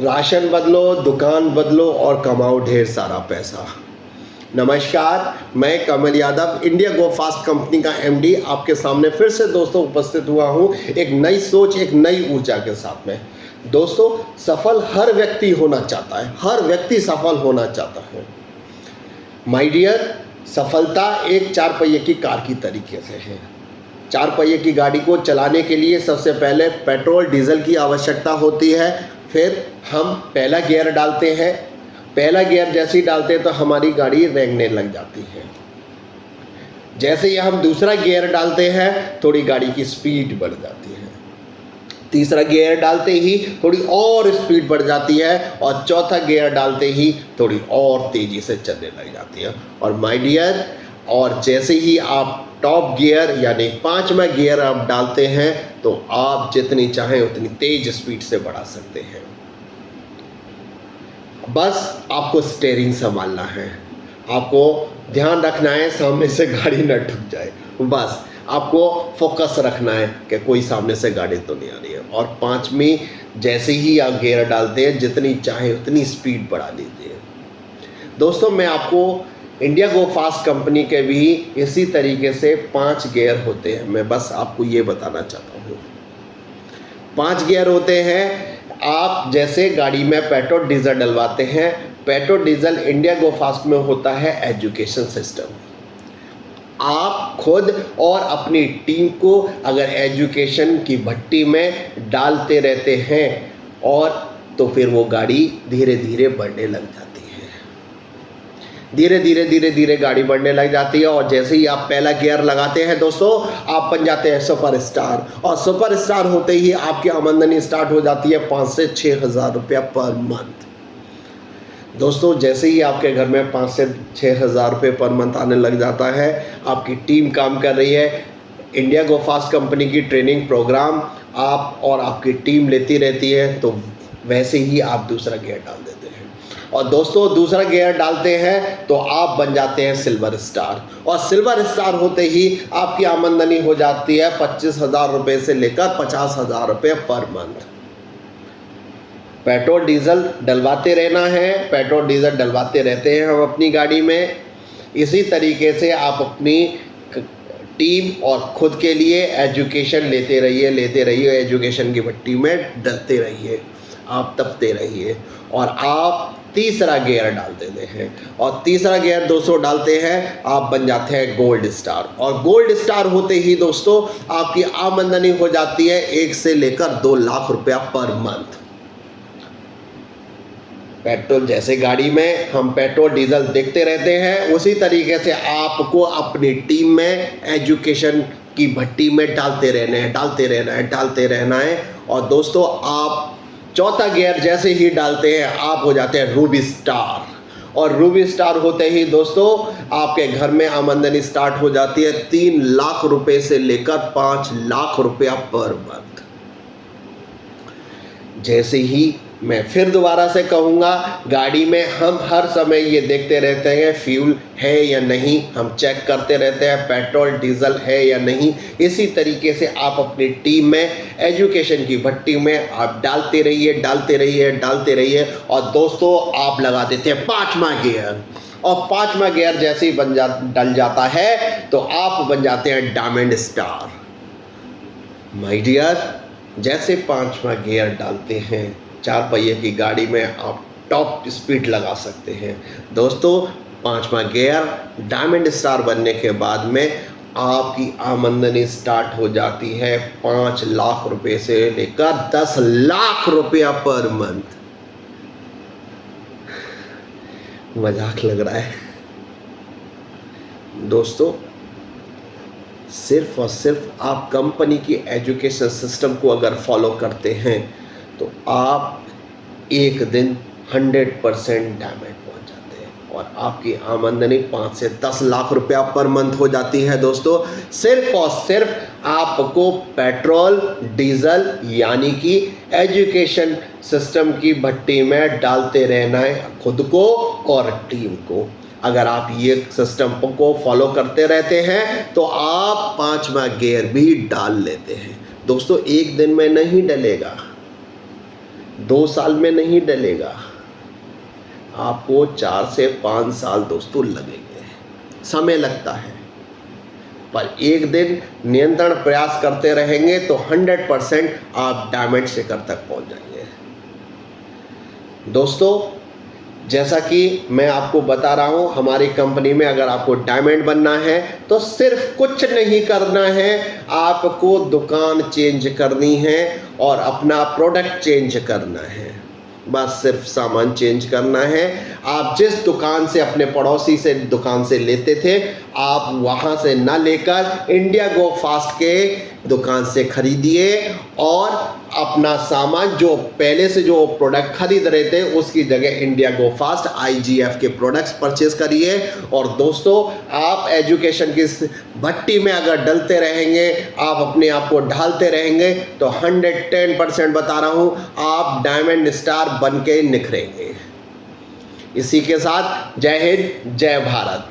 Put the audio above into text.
Ration बदलो, दुकान बदलो और कमाओ ढेर सारा पैसा। नमस्कार, मैं Kamal Yadav, India go fast company का एमडी आपके सामने फिर से दोस्तों उपस्थित हुआ हूँ एक नई सोच, एक नई ऊर्जा के साथ में। दोस्तों, सफल हर व्यक्ति होना चाहता है, हर व्यक्ति सफल होना चाहता है। माय डियर, सफलता एक 4 पहिए की कार की तरीके से है। 4 पहिए की गाड़ी को चलाने के लिए सबसे पहले पेट्रोल डीजल की आवश्यकता होती है। फिर हम पहला गियर डालते हैं। पहला गियर जैसे ही डालते हैं तो हमारी गाड़ी रेंगने लग जाती है। जैसे ही हम दूसरा गियर डालते हैं थोड़ी गाड़ी की स्पीड बढ़ जाती है। तीसरा गियर डालते ही थोड़ी और स्पीड बढ़ जाती है और चौथा गियर डालते ही थोड़ी और तेज़ी से चलने लग जाती है। और माय डियर, और जैसे ही आप टॉप गियर यानी 5वां गियर आप डालते हैं तो आप जितनी चाहें उतनी तेज स्पीड से बढ़ा सकते हैं। बस आपको स्टीयरिंग संभालना है, आपको ध्यान रखना है सामने से गाड़ी न ठुक जाए। बस आपको फोकस रखना है कि कोई सामने से गाड़ी तो नहीं आ रही है। और 5वीं जैसे ही आप गियर डालते हैं जितनी चाहे उतनी स्पीड बढ़ा लीजिए। दोस्तों, मैं आपको इंडिया गो फास्ट कंपनी के भी इसी तरीके से 5 गियर होते हैं, मैं बस आपको ये बताना चाहता हूँ। 5 गियर होते हैं। आप जैसे गाड़ी में पेट्रोल डीजल डलवाते हैं, petrol diesel India go fast में होता है एजुकेशन सिस्टम। आप खुद और अपनी टीम को अगर एजुकेशन की भट्टी में डालते रहते हैं और तो फिर वो गाड़ी धीरे धीरे बढ़ने लग जाती है। धीरे धीरे गाड़ी बढ़ने लग जाती है और जैसे ही आप पहला गियर लगाते हैं दोस्तों, आप बन जाते हैं सुपरस्टार। और सुपरस्टार होते ही आपकी आमदनी स्टार्ट हो जाती है 5 से 6 हज़ार रुपया पर मंथ। दोस्तों, जैसे ही आपके घर में 5 से 6 हज़ार रुपये पर मंथ आने लग जाता है, आपकी टीम काम कर रही है, इंडिया गो फास्ट कंपनी की ट्रेनिंग प्रोग्राम आप और आपकी टीम लेती रहती है, तो वैसे ही आप दूसरा गियर डाल देते हैं। और दोस्तों, दूसरा गियर डालते हैं तो आप बन जाते हैं सिल्वर स्टार। और सिल्वर स्टार होते ही आपकी आमदनी हो जाती है 25,000 रुपये से लेकर 50,000 रुपये पर मंथ। पेट्रोल डीजल डलवाते रहना है, पेट्रोल डीजल डलवाते रहते हैं हम अपनी गाड़ी में। इसी तरीके से आप अपनी टीम और खुद के लिए एजुकेशन लेते रहिए, एजुकेशन की भट्टी में डलते रहिए, आप तपते रहिए। और आप तीसरा गियर डाल देते हैं और तीसरा गियर दोस्तों डालते हैं, आप बन जाते हैं गोल्ड स्टार। और गोल्ड स्टार होते ही दोस्तों आपकी आमदनी हो जाती है 1 से लेकर 2 लाख रुपया पर मंथ। पेट्रोल जैसे गाड़ी में हम पेट्रोल डीजल देखते रहते हैं, उसी तरीके से आपको अपनी टीम में एजुकेशन की भट्टी में डालते रहना है। और दोस्तों, आप चौथा गियर जैसे ही डालते हैं आप हो जाते हैं रूबी स्टार। और रूबी स्टार होते ही दोस्तों आपके घर में आमदनी स्टार्ट हो जाती है 3 लाख रुपए से लेकर 5 लाख रुपया पर मंथ। जैसे ही मैं फिर दोबारा से कहूँगा, गाड़ी में हम हर समय ये देखते रहते हैं फ्यूल है या नहीं, हम चेक करते रहते हैं पेट्रोल डीजल है या नहीं। इसी तरीके से आप अपनी टीम में एजुकेशन की भट्टी में आप डालते रहिए। और दोस्तों, आप लगा देते हैं 5वां गियर। और 5वां गियर जैसे ही डल जाता है तो आप बन जाते हैं डायमंड स्टार। माय डियर, जैसे 5वां गियर डालते हैं 4 पहिए की गाड़ी में आप टॉप स्पीड लगा सकते हैं। दोस्तों, 5वां गियर डायमंड स्टार बनने के बाद में आपकी आमदनी स्टार्ट हो जाती है 5 लाख रुपए से लेकर 10 लाख रुपया पर मंथ। मजाक लग रहा है दोस्तों? सिर्फ और सिर्फ आप कंपनी की एजुकेशन सिस्टम को अगर फॉलो करते हैं तो आप एक दिन 100% डायमंड पहुंच जाते हैं और आपकी आमदनी 5 से 10 लाख रुपया पर मंथ हो जाती है। दोस्तों, सिर्फ और सिर्फ आपको पेट्रोल डीजल यानी कि एजुकेशन सिस्टम की भट्टी में डालते रहना है, खुद को और टीम को। अगर आप ये सिस्टम को फॉलो करते रहते हैं तो आप 5वां गियर भी डाल लेते हैं। दोस्तों, एक दिन में नहीं डलेगा, 2 साल में नहीं डलेगा, आपको 4 से 5 साल दोस्तों लगेंगे, समय लगता है। पर एक दिन निरंतर प्रयास करते रहेंगे तो 100% आप डायमंड शिखर तक पहुंच जाएंगे। दोस्तों, जैसा कि मैं आपको बता रहा हूं, हमारी कंपनी में अगर आपको डायमंड बनना है तो सिर्फ कुछ नहीं करना है, आपको दुकान चेंज करनी है और अपना प्रोडक्ट चेंज करना है। बस सिर्फ सामान चेंज करना है। आप जिस दुकान से अपने पड़ोसी से दुकान से लेते थे, आप वहां से ना लेकर इंडिया गो फास्ट के दुकान से खरीदिए और अपना सामान जो पहले से जो प्रोडक्ट खरीद रहे थे उसकी जगह इंडिया गो फास्ट IGF के प्रोडक्ट्स परचेज करिए। और दोस्तों, आप एजुकेशन की भट्टी में अगर डलते रहेंगे, आप अपने आप को ढालते रहेंगे तो 110% बता रहा हूं, आप डायमंड स्टार बन के निखरेंगे। इसी के साथ जय हिंद, जय भारत।